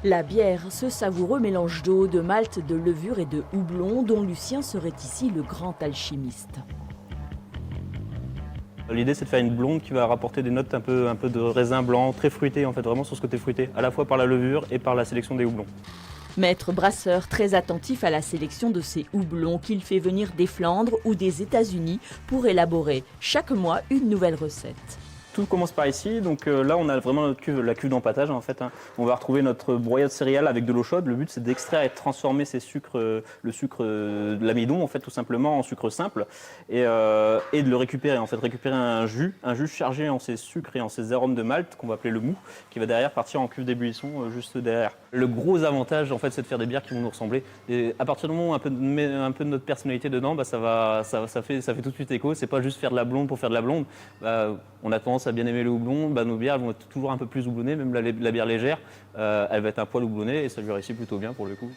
La bière, ce savoureux mélange d'eau, de malt, de levure et de houblon dont Lucien serait ici le grand alchimiste. L'idée, c'est de faire une blonde qui va rapporter des notes un peu de raisin blanc, très fruité, en fait, vraiment sur ce côté fruité, à la fois par la levure et par la sélection des houblons. Maître brasseur très attentif à la sélection de ces houblons qu'il fait venir des Flandres ou des États-Unis pour élaborer chaque mois une nouvelle recette. Tout commence par ici, donc là on a vraiment notre cuve, la cuve d'empâtage en fait. On va retrouver notre broyat de céréales avec de l'eau chaude. Le but c'est d'extraire et de transformer ces sucres, le sucre de l'amidon en fait tout simplement en sucre simple et de le récupérer en fait, récupérer un jus chargé en ces sucres et en ces arômes de malt qu'on va appeler le mou, qui va derrière partir en cuve d'ébullition juste derrière. Le gros avantage en fait c'est de faire des bières qui vont nous ressembler. Et à partir du moment où on met un peu de notre personnalité dedans, ça fait tout de suite écho. C'est pas juste faire de la blonde pour faire de la blonde. On a tendance à bien aimer le houblon, nos bières vont être toujours un peu plus houblonnées, même la bière légère, elle va être un poil houblonnée et ça lui réussit plutôt bien pour le coup.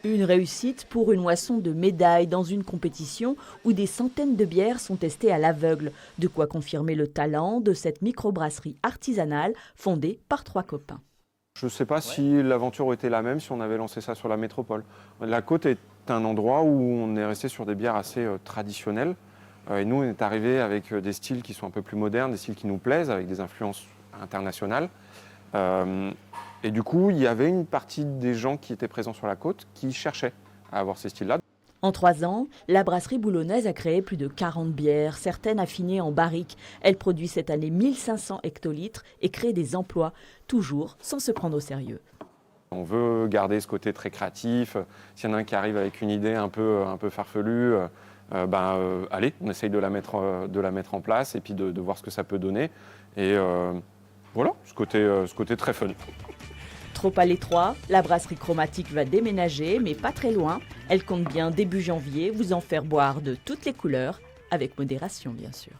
Une réussite pour une moisson de médailles dans une compétition où des centaines de bières sont testées à l'aveugle. De quoi confirmer le talent de cette microbrasserie artisanale fondée par 3 copains. Je ne sais pas si l'aventure aurait été la même si on avait lancé ça sur la métropole. La Côte est un endroit où on est resté sur des bières assez traditionnelles. Et nous, on est arrivé avec des styles qui sont un peu plus modernes, des styles qui nous plaisent, avec des influences internationales. Et du coup, il y avait une partie des gens qui étaient présents sur la côte qui cherchaient à avoir ces styles-là. En 3 ans, la brasserie boulonnaise a créé plus de 40 bières, certaines affinées en barriques. Elle produit cette année 1500 hectolitres et crée des emplois, toujours sans se prendre au sérieux. On veut garder ce côté très créatif. S'il y en a un qui arrive avec une idée un peu farfelue, allez, on essaye de la mettre en place et puis de voir ce que ça peut donner. Et voilà, ce côté très fun. Trop à l'étroit, la brasserie chromatique va déménager, mais pas très loin. Elle compte bien début janvier vous en faire boire de toutes les couleurs, avec modération bien sûr.